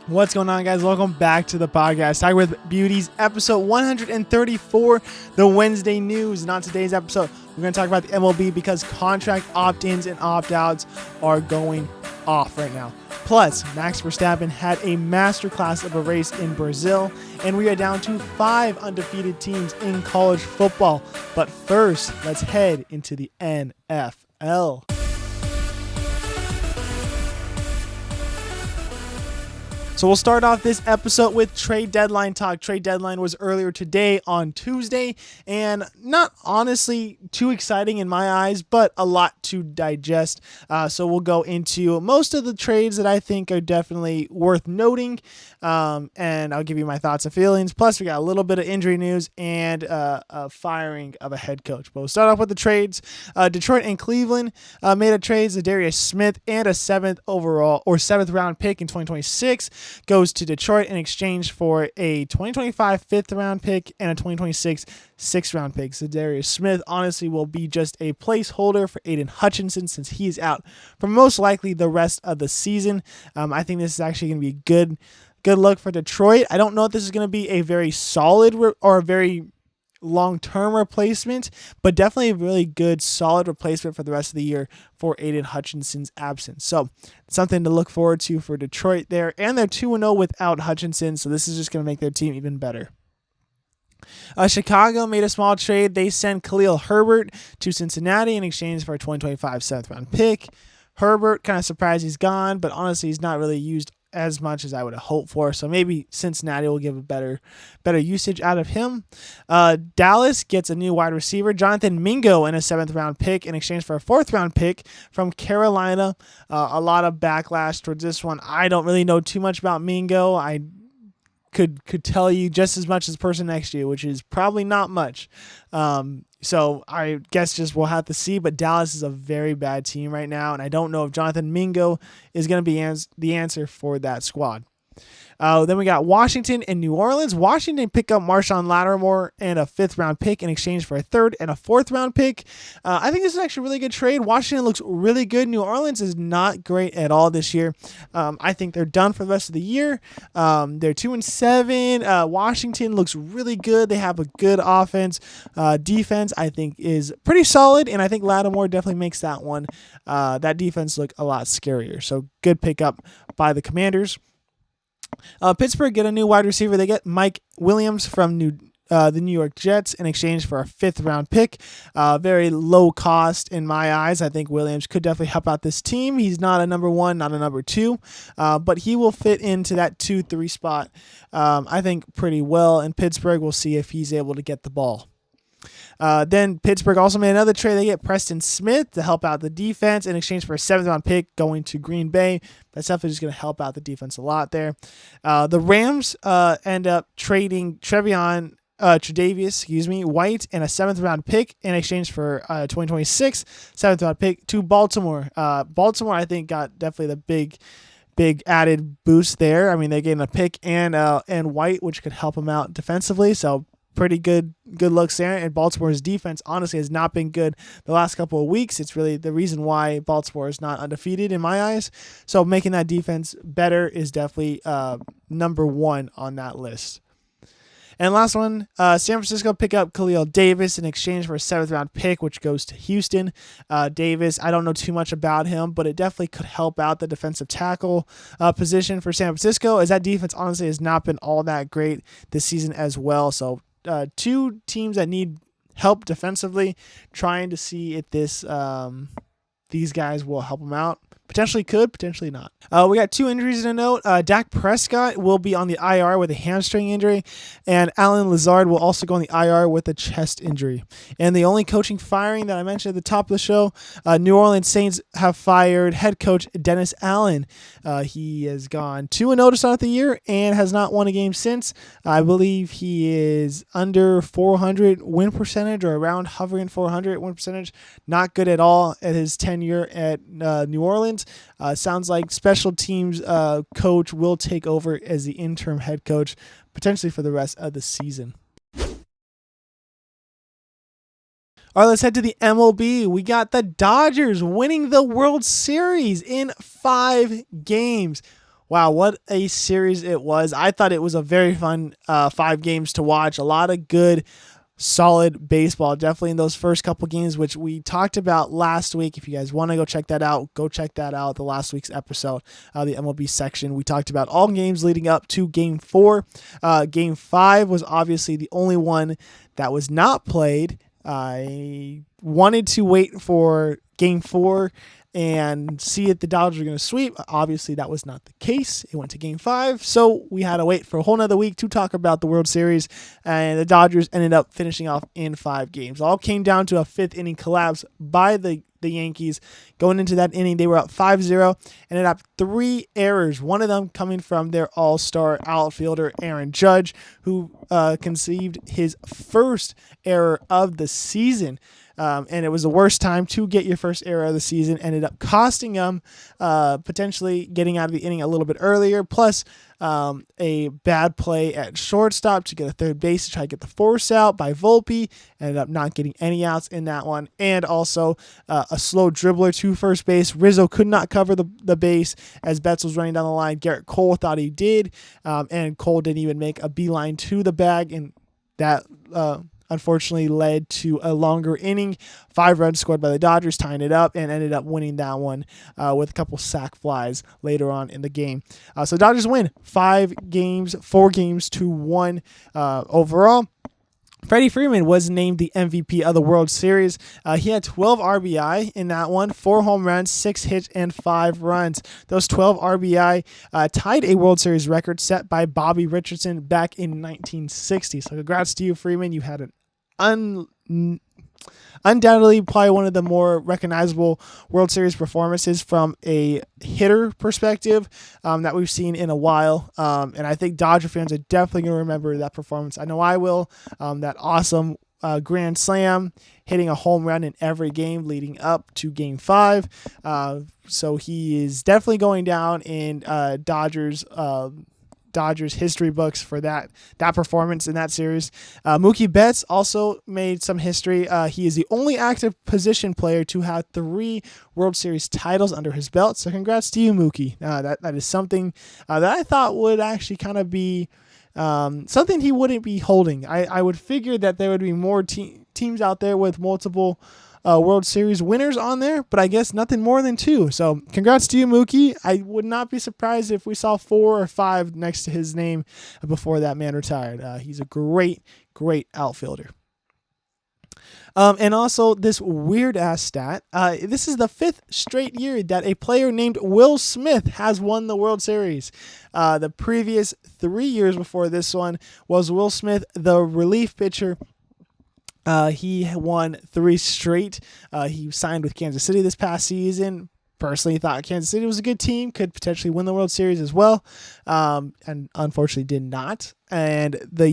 What's going on, guys? Welcome back to the podcast. Talk with Beauties, episode 134, the Wednesday news. And on today's episode, we're going to talk about the MLB because contract opt-ins and opt-outs are going off right now. Plus, Max Verstappen had a masterclass of a race in Brazil, and we are down to 5 undefeated teams in college football. But first, let's head into the NFL. So we'll start off this episode with trade deadline talk. Trade deadline was earlier today on Tuesday, and not honestly too exciting in my eyes, but a lot to digest. So we'll go into most of the trades that I think are definitely worth noting, and I'll give you my thoughts and feelings. Plus, we got a little bit of injury news and a firing of a head coach. But we'll start off with the trades. Detroit and Cleveland made a trade. Zadarius Smith and a 7th round pick in 2026. Goes to Detroit in exchange for a 2025 5th round pick and a 2026 6th round pick. So Zadarius Smith honestly will be just a placeholder for Aiden Hutchinson since he's out for most likely the rest of the season. I think this is actually going to be good look for Detroit. I don't know if this is going to be a very solid or a very long-term replacement, but definitely a really good, solid replacement for the rest of the year for Aiden Hutchinson's absence. So something to look forward to for Detroit there. And they're 2-0 without Hutchinson, so this is just going to make their team even better. Chicago made a small trade. They sent Khalil Herbert to Cincinnati in exchange for a 2025 7th round pick. Herbert, kind of surprised he's gone, but honestly, he's not really used as much as I would have hoped for. So maybe Cincinnati will give a better usage out of him. Dallas gets a new wide receiver, Jonathan Mingo, and a 7th round pick in exchange for a 4th round pick from Carolina. A lot of backlash towards this one. I don't really know too much about Mingo. I could tell you just as much as the person next to you, which is probably not much. So I guess just we'll have to see, but Dallas is a very bad team right now, and I don't know if Jonathan Mingo is going to be the answer for that squad. Then we got Washington and New Orleans. Washington pick up Marshawn Lattimore and a 5th round pick in exchange for a 3rd and a 4th round pick. I think this is actually a really good trade. Washington looks really good. New Orleans is not great at all this year. I think they're done for the rest of the year. They're 2-7. Washington looks really good. They have a good offense. Defense, I think, is pretty solid, and I think Lattimore definitely makes that that defense look a lot scarier. So good pickup by the Commanders. Pittsburgh get a new wide receiver. They get Mike Williams from the New York Jets in exchange for a 5th round pick. Very low cost in my eyes. I think Williams could definitely help out this team. He's not a number 1, not a number 2, but he will fit into that 2-3 spot, I think, pretty well. And Pittsburgh will see if he's able to get the ball. Then Pittsburgh also made another trade. They get Preston Smith to help out the defense in exchange for a 7th round pick going to Green Bay. That's definitely just going to help out the defense a lot there. The Rams end up trading Tredavious White and a 7th round pick in exchange for a 2026 7th round pick to Baltimore. Baltimore, I think, got definitely the big added boost there. I mean, they gained a pick and White, which could help them out defensively. So pretty good looks there. And Baltimore's defense honestly has not been good the last couple of weeks. It's really the reason why Baltimore is not undefeated in my eyes. So making that defense better is definitely number 1 on that list. And last one, San Francisco pick up Khalil Davis in exchange for a 7th round pick, which goes to Houston. Davis, I don't know too much about him, but it definitely could help out the defensive tackle position for San Francisco, as that defense honestly has not been all that great this season as well. So 2 teams that need help defensively, trying to see if these guys will help them out. Potentially could, potentially not. We got 2 injuries to note. Dak Prescott will be on the IR with a hamstring injury, and Alan Lazard will also go on the IR with a chest injury. And the only coaching firing that I mentioned at the top of the show, New Orleans Saints have fired head coach Dennis Allen. He has gone 2-0 to start the year and has not won a game since. I believe he is under 400 win percentage, or around hovering 400 win percentage. Not good at all at his tenure at New Orleans. Sounds like special teams coach will take over as the interim head coach, potentially for the rest of the season. All right, let's head to the MLB. We got the Dodgers winning the World Series in 5 games. Wow, what a series it was. I thought it was a very fun 5 games to watch. A lot of good, solid baseball. Definitely in those first couple games, which we talked about last week. If you guys want to go check that out, go check that out. The last week's episode, the MLB section. We talked about all games leading up to Game 4. Game 5 was obviously the only one that was not played. I wanted to wait for Game 4 and see if the Dodgers were going to sweep. Obviously, that was not the case. It went to Game 5, so we had to wait for a whole nother week to talk about the World Series, and the Dodgers ended up finishing off in 5 games. It all came down to a 5th inning collapse by the Yankees. Going into that inning, they were up 5-0, ended up 3 errors, one of them coming from their all-star outfielder, Aaron Judge, who conceived his first error of the season. And it was the worst time to get your first error of the season. Ended up costing them potentially getting out of the inning a little bit earlier. Plus a bad play at shortstop to get a third base to try to get the force out by Volpe. Ended up not getting any outs in that one. And also a slow dribbler to first base. Rizzo could not cover the base as Betts was running down the line. Garrett Cole thought he did. And Cole didn't even make a beeline to the bag. And that unfortunately led to a longer inning. 5 runs scored by the Dodgers, tying it up, and ended up winning that one with a couple sac flies later on in the game. So Dodgers win 4 games to 1 overall. Freddie Freeman was named the MVP of the World Series. He had 12 RBI in that one, 4 home runs, 6 hits, and 5 runs. Those 12 RBI tied a World Series record set by Bobby Richardson back in 1960. So congrats to you, Freeman. You had an undoubtedly probably one of the more recognizable World Series performances from a hitter perspective that we've seen in a while. And I think Dodger fans are definitely going to remember that performance. I know I will. That awesome grand slam, hitting a home run in every game leading up to Game 5. So he is definitely going down in Dodgers history books for that performance in that series. Mookie Betts also made some history. He is the only active position player to have 3 World Series titles under his belt. So congrats to you, Mookie. That is something that I thought would actually kind of be something he wouldn't be holding. I would figure that there would be more teams out there with multiple World Series winners on there, but I guess nothing more than 2. So congrats to you, Mookie. I would not be surprised if we saw 4 or 5 next to his name before that man retired. He's a great outfielder. And also this weird ass stat. This is the 5th straight year that a player named Will Smith has won the World Series. The previous 3 years before this one was Will Smith, the relief pitcher. He won 3 straight. He signed with Kansas City this past season. Personally thought Kansas City was a good team, could potentially win the World Series as well, and unfortunately did not. And the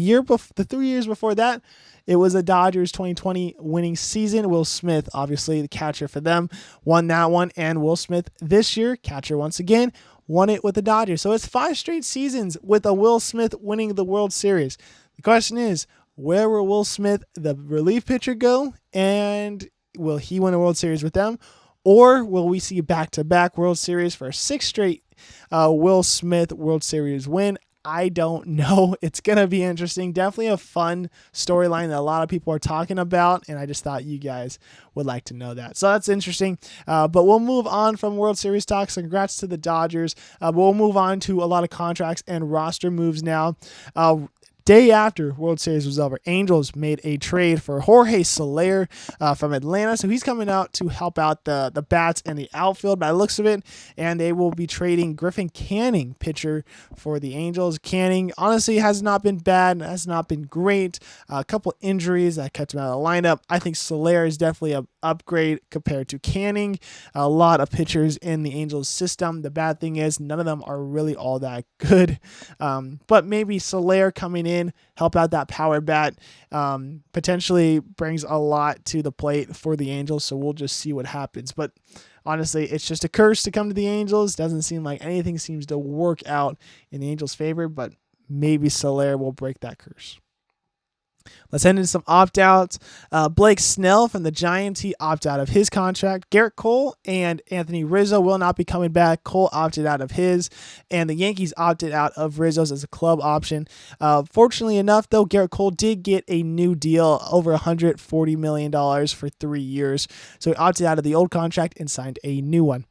3 years before that, it was the Dodgers 2020 winning season. Will Smith, obviously the catcher for them, won that one. And Will Smith this year, catcher once again, won it with the Dodgers. So it's 5 straight seasons with a Will Smith winning the World Series. The question is, where will Will Smith, the relief pitcher, go? And will he win a World Series with them? Or will we see back-to-back World Series for a 6th straight Will Smith World Series win? I don't know. It's going to be interesting. Definitely a fun storyline that a lot of people are talking about, and I just thought you guys would like to know that. So that's interesting. But we'll move on from World Series talks. Congrats to the Dodgers. But we'll move on to a lot of contracts and roster moves now. Day after World Series was over, Angels made a trade for Jorge Soler from Atlanta. So he's coming out to help out the bats and the outfield by the looks of it. And they will be trading Griffin Canning, pitcher for the Angels. Canning honestly has not been bad, has not been great. A couple injuries that kept him out of the lineup. I think Soler is definitely an upgrade compared to Canning. A lot of pitchers in the Angels system. The bad thing is none of them are really all that good. But maybe Soler coming in, help out that power bat, potentially brings a lot to the plate for the Angels. So we'll just see what happens. But honestly, it's just a curse to come to the Angels. Doesn't seem like anything seems to work out in the Angels' favor, but maybe Soler will break that curse. Let's head into some opt-outs. Blake Snell from the Giants, he opted out of his contract. Garrett Cole and Anthony Rizzo will not be coming back. Cole opted out of his, and the Yankees opted out of Rizzo's as a club option. Fortunately enough, though, Garrett Cole did get a new deal, over $140 million for 3 years. So he opted out of the old contract and signed a new one.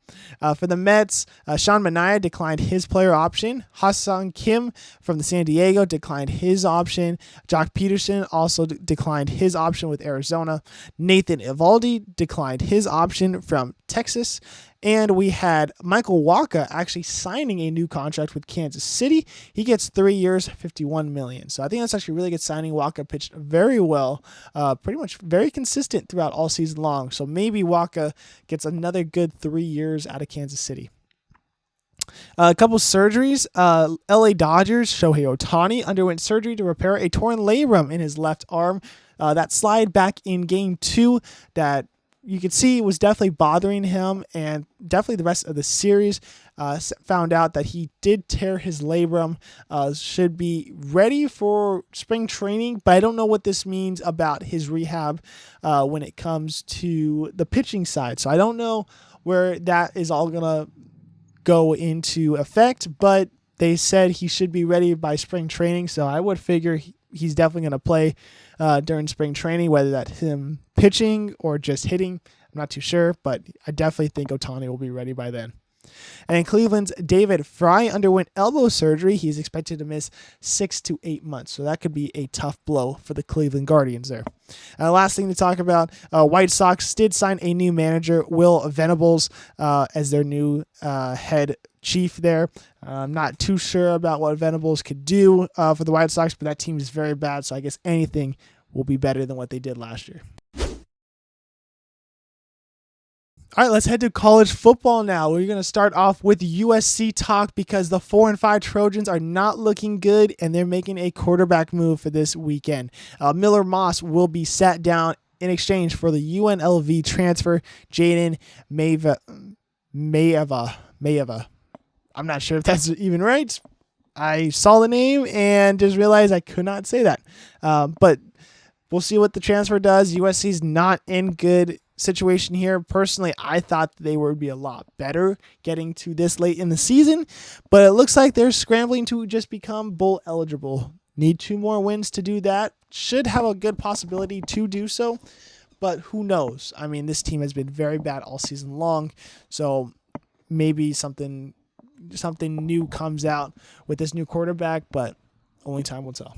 For the Mets, Sean Manaea declined his player option. Ha-Seong Kim from the San Diego declined his option. Jock Peterson also declined his option with Arizona. Nathan Eovaldi declined his option from Texas. And we had Michael Wacha actually signing a new contract with Kansas City. He gets 3 years, $51 million. So I think that's actually a really good signing. Wacha pitched very well, pretty much very consistent throughout all season long. So maybe Wacha gets another good 3 years out of Kansas City. A couple surgeries. LA Dodgers, Shohei Ohtani underwent surgery to repair a torn labrum in his left arm. That slide back in Game 2 that you could see was definitely bothering him, and definitely the rest of the series. Found out that he did tear his labrum. Should be ready for spring training, but I don't know what this means about his rehab when it comes to the pitching side. So I don't know where that is all going to go into effect, but they said he should be ready by spring training. So I would figure he's definitely going to play during spring training, whether that's him pitching or just hitting. I'm not too sure, but I definitely think Ohtani will be ready by then. And in Cleveland's David Fry underwent elbow surgery. He's expected to miss 6 to 8 months. So that could be a tough blow for the Cleveland Guardians there. Last thing to talk about, White Sox did sign a new manager, Will Venables, as their new head chief there. I'm not too sure about what Venables could do for the White Sox, but that team is very bad. So I guess anything will be better than what they did last year. All right, let's head to college football now. We're going to start off with USC talk because the 4-5 Trojans are not looking good, and they're making a quarterback move for this weekend. Miller Moss will be sat down in exchange for the UNLV transfer, Jaden Mayeva. I'm not sure if that's even right. I saw the name and just realized I could not say that. But we'll see what the transfer does. USC's not in good situation here. Personally, I thought they would be a lot better getting to this late in the season, but it looks like they're scrambling to just become bowl eligible. Need 2 more wins to do that. Should have a good possibility to do so, but who knows? I mean, this team has been very bad all season long, so maybe something new comes out with this new quarterback, but only time will tell.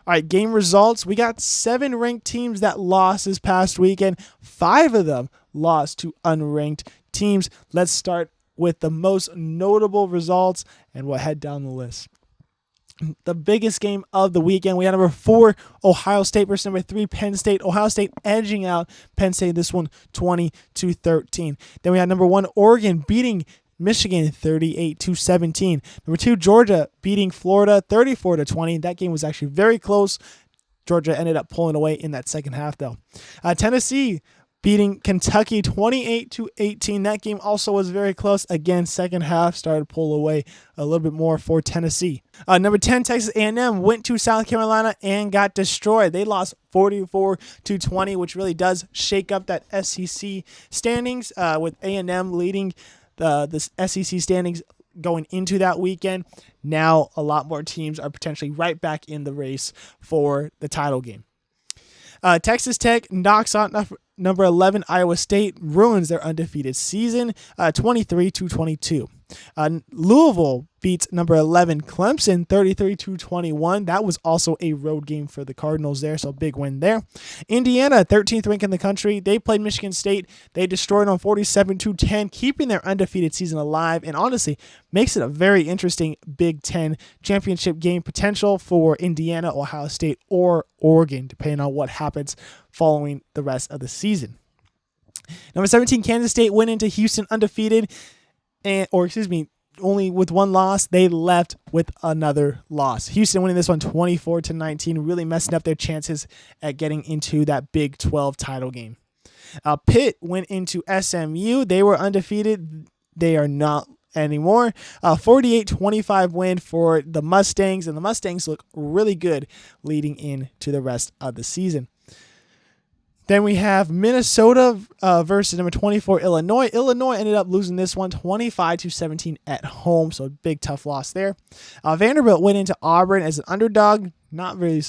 All right, game results. We got 7 ranked teams that lost this past weekend. 5 of them lost to unranked teams. Let's start with the most notable results, and we'll head down the list. The biggest game of the weekend, we had number 4, Ohio State versus number 3, Penn State. Ohio State edging out Penn State, this one 20-13. Then we had number 1, Oregon beating Michigan 38-17. Number 2, Georgia beating Florida 34-20. That game was actually very close. Georgia ended up pulling away in that second half, though. Tennessee beating Kentucky 28-18. That game also was very close. Again, second half started to pull away a little bit more for Tennessee. Number 10, Texas A&M went to South Carolina and got destroyed. They lost 44-20, which really does shake up that SEC standings, with A&M leading the SEC standings going into that weekend. Now a lot more teams are potentially right back in the race for the title game. Texas Tech knocks out number 11 Iowa State, ruins their undefeated season, 23-22. Louisville beats number 11 Clemson 33-21. That was also a road game for the Cardinals there, so big win there. Indiana, 13th ranked in the country, they played Michigan State. They destroyed them 47-10, keeping their undefeated season alive, and honestly makes it a very interesting Big Ten championship game potential for Indiana, Ohio State, or Oregon, depending on what happens following the rest of the season. Number 17, Kansas State went into Houston undefeated, only with 1 loss. They left with another loss. Houston winning this one 24-19, really messing up their chances at getting into that Big 12 title game. Pitt went into SMU. They were undefeated. They are not anymore. 48-25 win for the Mustangs, and the Mustangs look really good leading into the rest of the season. Then we have Minnesota versus number 24, Illinois. Illinois ended up losing this one 25-17 at home, so big tough loss there. Vanderbilt went into Auburn as an underdog. Not very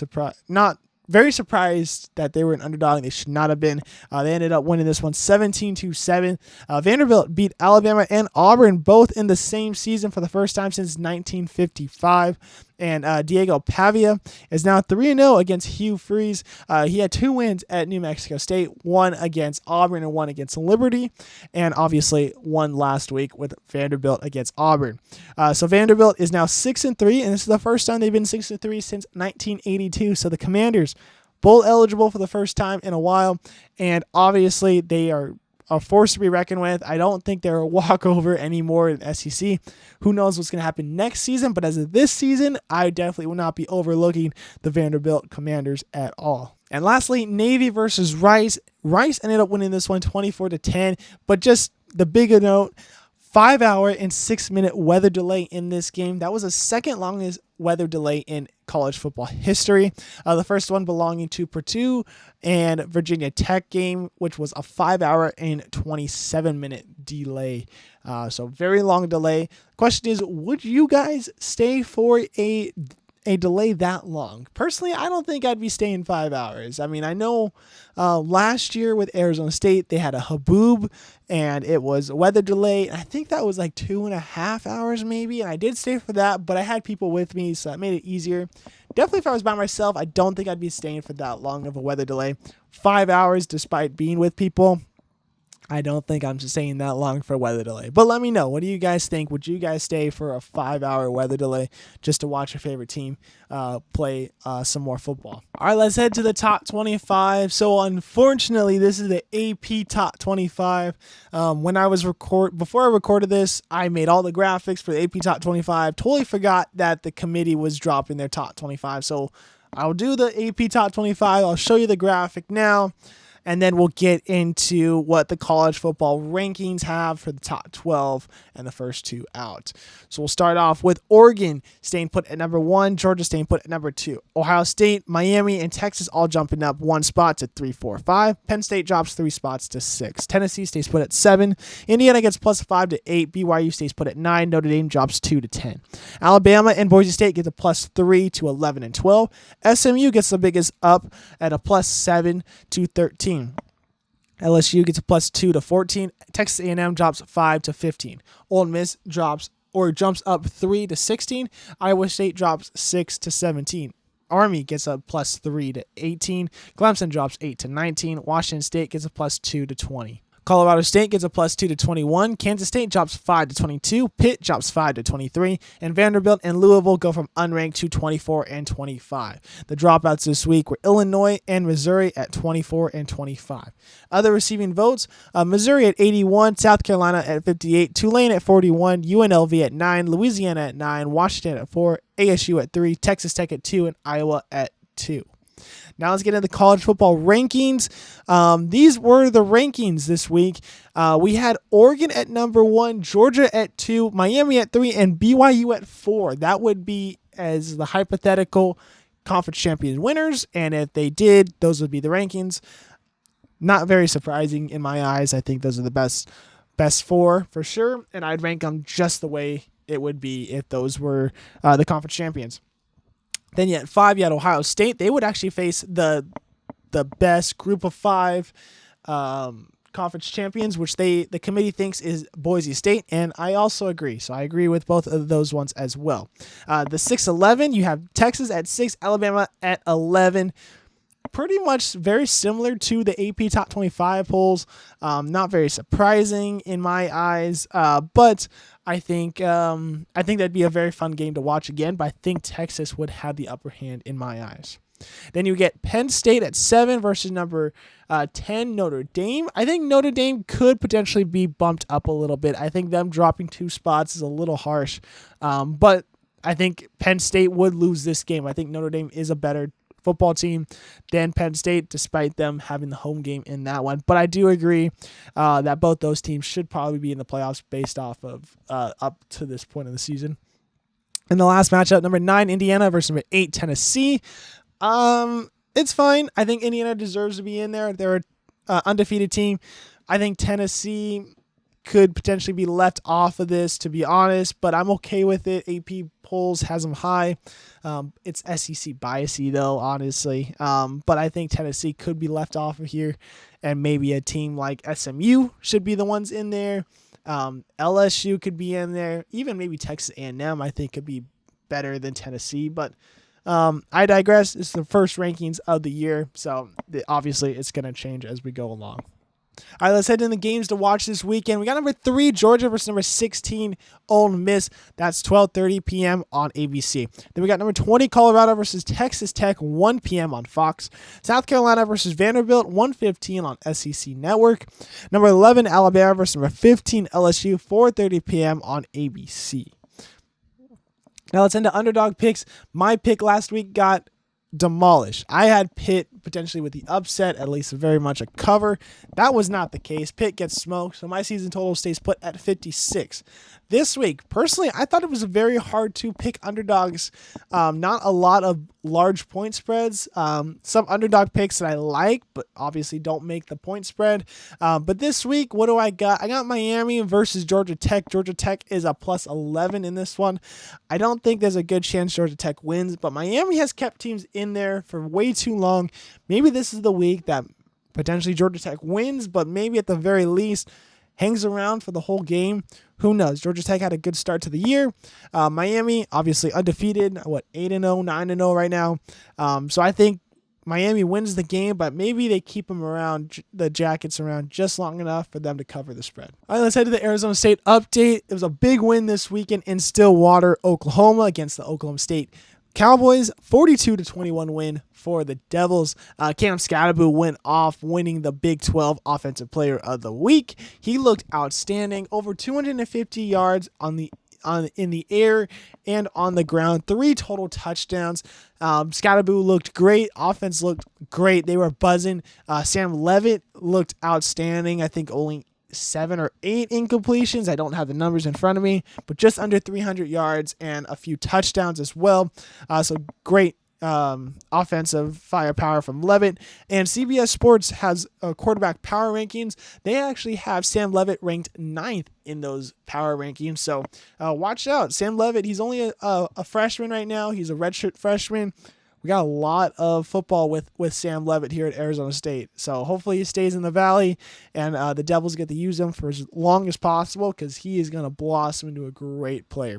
surprised that they were an underdog. They should not have been. They ended up winning this one 17-7. Vanderbilt beat Alabama and Auburn both in the same season for the first time since 1955. And Diego Pavia is now 3-0 against Hugh Freeze. He had 2 wins at New Mexico State, one against Auburn and one against Liberty, and obviously one last week with Vanderbilt against Auburn. So Vanderbilt is now 6-3, and this is the first time they've been 6-3 since 1982. So the Commanders, bowl eligible for the first time in a while, and obviously they are a force to be reckoned with. I don't think they're a walkover anymore in SEC. Who knows what's going to happen next season, but as of this season, I definitely will not be overlooking the Vanderbilt Commanders at all. And lastly, Navy versus Rice. Rice ended up winning this one 24-10, but just the bigger note, 5-hour and 6-minute weather delay in this game. That was the second longest weather delay in college football history. The first one belonging to Purdue and Virginia Tech game, which was a 5-hour and 27-minute delay. So very long delay. Question is, would you guys stay for a delay that long? Personally, I don't think I'd be staying 5 hours. I mean, I know last year with Arizona State, they had a haboob and it was a weather delay. I think that was like 2.5 hours maybe. And I did stay for that, but I had people with me, so that made it easier. Definitely if I was by myself, I don't think I'd be staying for that long of a weather delay. 5 hours despite being with people, I don't think I'm staying that long for a weather delay. But let me know. What do you guys think? Would you guys stay for a 5-hour weather delay just to watch your favorite team play some more football? All right, let's head to the top 25. So unfortunately, this is the AP top 25. Before I recorded this, I made all the graphics for the AP top 25. Totally forgot that the committee was dropping their top 25. So I'll do the AP top 25. I'll show you the graphic now. And then we'll get into what the college football rankings have for the top 12 and the first 2 out. So we'll start off with Oregon staying put at number 1, Georgia staying put at number 2. Ohio State, Miami, and Texas all jumping up 1 spot to 3, 4, 5. Penn State drops 3 spots to 6. Tennessee stays put at 7. Indiana gets plus 5 to 8. BYU stays put at 9. Notre Dame drops 2 to 10. Alabama and Boise State get a plus 3 to 11 and 12. SMU gets the biggest up at a plus 7 to 13. LSU gets a plus 2 to 14. Texas A&M drops 5 to 15. Ole Miss jumps up 3 to 16. Iowa State drops 6 to 17. Army gets a plus 3 to 18. Clemson drops 8 to 19. Washington State gets a plus 2 to 20. Colorado State gets a plus 2 to 21. Kansas State drops 5 to 22. Pitt drops 5 to 23. And Vanderbilt and Louisville go from unranked to 24 and 25. The dropouts this week were Illinois and Missouri at 24 and 25. Other receiving votes, Missouri at 81, South Carolina at 58, Tulane at 41, UNLV at 9, Louisiana at 9, Washington at 4, ASU at 3, Texas Tech at 2, and Iowa at 2. Now let's get into the college football rankings. These were the rankings this week. We had Oregon at number 1, Georgia at 2, Miami at 3, and BYU at 4. That would be as the hypothetical conference champion winners, and if they did, those would be the rankings. Not very surprising in my eyes. I think those are the best 4 for sure, and I'd rank them just the way it would be if those were the conference champions. Then you had 5, you had Ohio State. They would actually face the best group of 5 conference champions, which the committee thinks is Boise State, and I also agree. So I agree with both of those ones as well. The 6-11, you have Texas at 6, Alabama at 11. Pretty much very similar to the AP Top 25 polls. Not very surprising in my eyes, but I think that'd be a very fun game to watch again, but I think Texas would have the upper hand in my eyes. Then you get Penn State at 7 versus number 10, Notre Dame. I think Notre Dame could potentially be bumped up a little bit. I think them dropping 2 spots is a little harsh, but I think Penn State would lose this game. I think Notre Dame is a better football team than Penn State, despite them having the home game in that one. But I do agree that both those teams should probably be in the playoffs based off of up to this point in the season. In the last matchup, number 9, Indiana versus number 8, Tennessee. It's fine. I think Indiana deserves to be in there. They're an undefeated team. I think Tennessee could potentially be left off of this, to be honest, but I'm okay with it. AP polls has them high. It's SEC biasy, though, honestly. But I think Tennessee could be left off of here, and maybe a team like SMU should be the ones in there. LSU could be in there. Even maybe Texas A&M, I think, could be better than Tennessee. But I digress. It's the first rankings of the year, so obviously it's going to change as we go along. All right, let's head into the games to watch this weekend. We got number 3, Georgia versus number 16, Ole Miss. That's 12:30 p.m. on ABC. Then we got number 20, Colorado versus Texas Tech, 1 p.m. on Fox. South Carolina versus Vanderbilt, 1:15 on SEC Network. Number 11, Alabama versus number 15, LSU, 4:30 p.m. on ABC. Now let's end to underdog picks. My pick last week got demolished. I had Pitt potentially with the upset, at least very much a cover. That was not the case. Pitt gets smoked, so my season total stays put at 56. This week, personally, I thought it was very hard to pick underdogs. Not a lot of large point spreads. Some underdog picks that I like, but obviously don't make the point spread. But this week, what do I got? I got Miami versus Georgia Tech. Georgia Tech is a plus 11 in this one. I don't think there's a good chance Georgia Tech wins, but Miami has kept teams in there for way too long. Maybe this is the week that potentially Georgia Tech wins, but maybe at the very least hangs around for the whole game. Who knows? Georgia Tech had a good start to the year. Miami, obviously undefeated, 8-0, 9-0 right now. So I think Miami wins the game, but maybe they keep them around, the Jackets around just long enough for them to cover the spread. All right, let's head to the Arizona State update. It was a big win this weekend in Stillwater, Oklahoma against the Oklahoma State Cowboys. 42-21 win for the Devils. Cam Scatterbu went off, winning the Big 12 Offensive Player of the Week. He looked outstanding. Over 250 yards in the air and on the ground. 3 total touchdowns. Scatterbu looked great. Offense looked great. They were buzzing. Sam Levitt looked outstanding. I think only 7 or 8 incompletions. I don't have the numbers in front of me, but just under 300 yards and a few touchdowns as well. So great offensive firepower from Levitt. And CBS Sports has quarterback power rankings. They actually have Sam Levitt ranked 9th in those power rankings. So watch out. Sam Levitt, he's only a freshman right now. He's a redshirt freshman. We got a lot of football with Sam Levitt here at Arizona State. So hopefully he stays in the Valley and the Devils get to use him for as long as possible because he is going to blossom into a great player.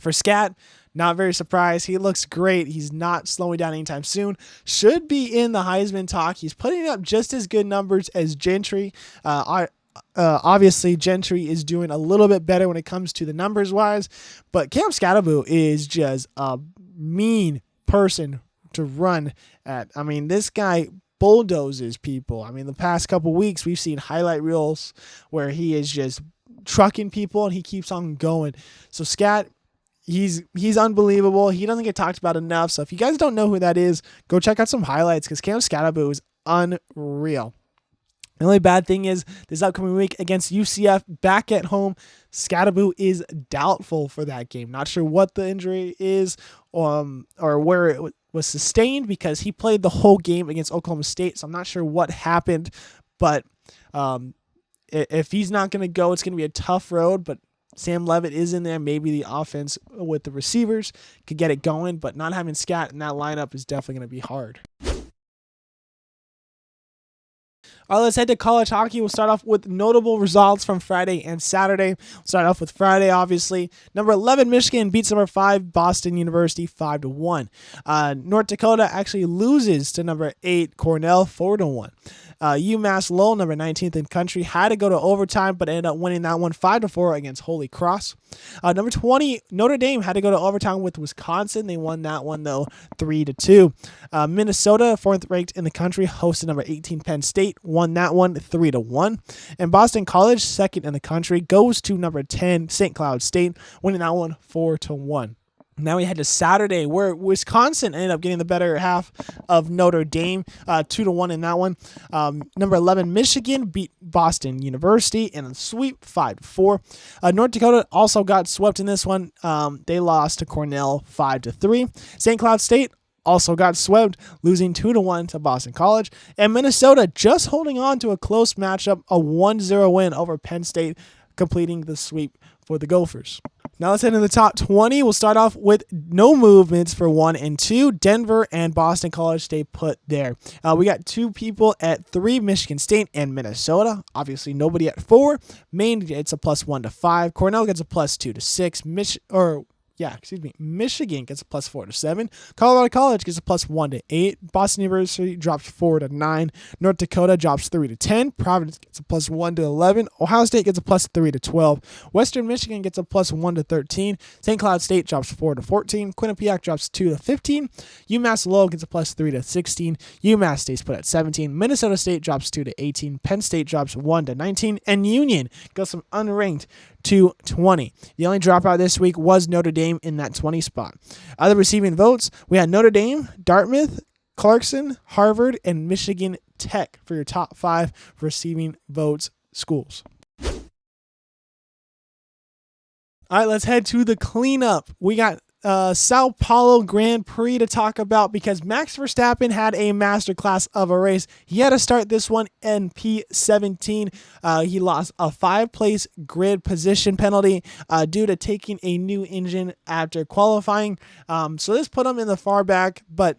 For Scat, not very surprised. He looks great. He's not slowing down anytime soon. Should be in the Heisman talk. He's putting up just as good numbers as Gentry. Obviously, Gentry is doing a little bit better when it comes to the numbers wise, but Cam Scatterbu is just a mean person to run at. I mean, this guy bulldozes people. I mean, the past couple weeks we've seen highlight reels where he is just trucking people and he keeps on going. So Scat, he's unbelievable. He doesn't get talked about enough. So if you guys don't know who that is, go check out some highlights because Cam Scatterbu is unreal. The only bad thing is this upcoming week against UCF back at home, Scatterbu is doubtful for that game. Not sure what the injury is or where it was sustained because he played the whole game against Oklahoma State. So I'm not sure what happened, but if he's not going to go, it's going to be a tough road, but Sam Levitt is in there. Maybe the offense with the receivers could get it going, but not having Scat in that lineup is definitely going to be hard. All right, let's head to college hockey. We'll start off with notable results from Friday and Saturday. We'll start off with Friday, obviously. Number 11, Michigan beats number 5, Boston University, 5-1. North Dakota actually loses to number 8, Cornell, 4-1. UMass Lowell, number 19th in country, had to go to overtime, but ended up winning that one 5-4 against Holy Cross. Number 20, Notre Dame had to go to overtime with Wisconsin. They won that one, though, 3-2. Minnesota, 4th ranked in the country, hosted number 18 Penn State, won that one 3-1. And Boston College, 2nd in the country, goes to number 10 St. Cloud State, winning that one 4-1. Now we head to Saturday, where Wisconsin ended up getting the better half of Notre Dame, 2-1 in that one. Number 11 Michigan beat Boston University in a sweep, 5-4. North Dakota also got swept in this one. They lost to Cornell, 5-3. St. Cloud State also got swept, losing 2-1 to Boston College. And Minnesota just holding on to a close matchup, a 1-0 win over Penn State, completing the sweep for the Gophers. Now let's head into the top 20. We'll start off with no movements for 1 and 2. Denver and Boston College stay put there. We got 2 people at 3, Michigan State and Minnesota. Obviously, nobody at 4. Maine gets a +1 to 5. Cornell gets a +2 to 6. Michigan gets a +4 to 7. Colorado College gets a +1 to 8. Boston University drops 4 to 9. North Dakota drops 3 to 10. Providence gets a +1 to 11. Ohio State gets a +3 to 12. Western Michigan gets a +1 to 13. St. Cloud State drops 4 to 14. Quinnipiac drops 2 to 15. UMass Lowell gets a +3 to 16. UMass stays put at 17. Minnesota State drops 2 to 18. Penn State drops 1 to 19. And Union goes from unranked to 20. The only dropout this week was Notre Dame in that 20 spot. Other receiving votes, we had Notre Dame, Dartmouth, Clarkson, Harvard, and Michigan Tech for your top 5 receiving votes schools. All right, let's head to the cleanup. We got Sao Paulo Grand Prix to talk about because Max Verstappen had a masterclass of a race. He had to start this one in P17. He lost a 5-place grid position penalty due to taking a new engine after qualifying. So this put him in the far back, but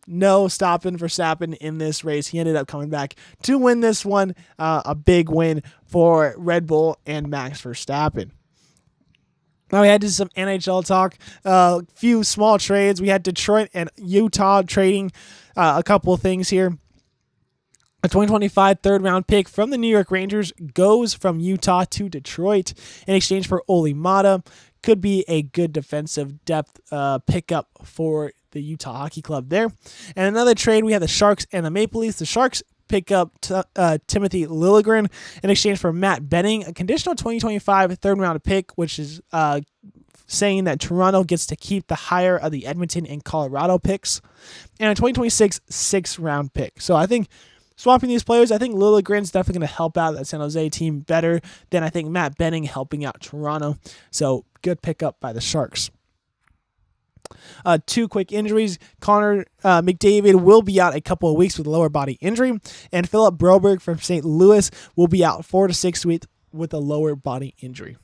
no stopping Verstappen in this race. He ended up coming back to win this one. A big win for Red Bull and Max Verstappen. Now we had to do some NHL talk, a few small trades. We had Detroit and Utah trading a couple of things here. A 2025 third-round pick from the New York Rangers goes from Utah to Detroit in exchange for Olli Maatta. Could be a good defensive depth pickup for the Utah Hockey Club there. And another trade, we had the Sharks and the Maple Leafs. The Sharks pick up Timothy Liljegren in exchange for Matt Benning, a conditional 2025 third-round pick, which is saying that Toronto gets to keep the higher of the Edmonton and Colorado picks, and a 2026 sixth-round pick. So I think swapping these players, I think Liljegren's definitely going to help out that San Jose team better than I think Matt Benning helping out Toronto. So good pickup by the Sharks. 2 quick injuries. Connor McDavid will be out a couple of weeks with a lower body injury, and Philip Broberg from St. Louis will be out 4 to 6 weeks with a lower body injury.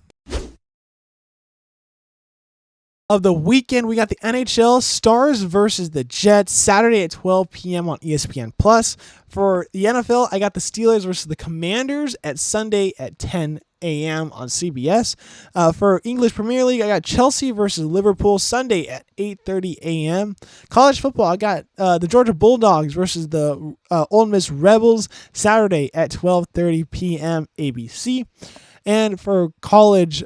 Of the weekend, we got the NHL Stars versus the Jets Saturday at 12 p.m. on ESPN+. For the NFL, I got the Steelers versus the Commanders at Sunday at 10 a.m. on CBS. For English Premier League, I got Chelsea versus Liverpool Sunday at 8:30 a.m. College football, I got the Georgia Bulldogs versus the Ole Miss Rebels Saturday at 12:30 p.m. ABC. And for college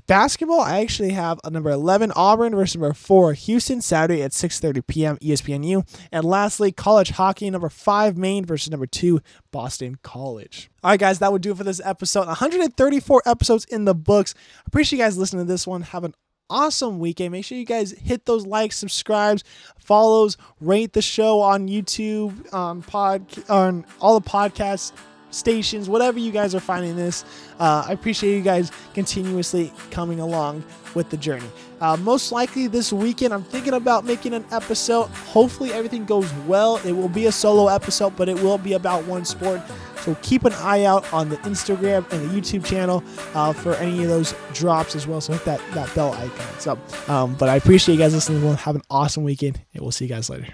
basketball, I actually have a number 11 Auburn versus number 4 Houston Saturday at 6:30 p.m. ESPNU. And lastly, college hockey, number 5 Maine versus number 2 Boston College. All right, guys, that would do it for this episode. 134 episodes in the books. Appreciate you guys listening to this one. Have an awesome weekend. Make sure you guys hit those likes, subscribes, follows, rate the show on YouTube, on all the podcasts stations, whatever you guys are finding this. I appreciate you guys continuously coming along with the journey. Most likely this weekend, I'm thinking about making an episode. Hopefully everything goes well. It will be a solo episode, but it will be about one sport. So keep an eye out on the Instagram and the YouTube channel for any of those drops as well. So hit that bell icon. So, but I appreciate you guys listening. Have an awesome weekend, and we'll see you guys later.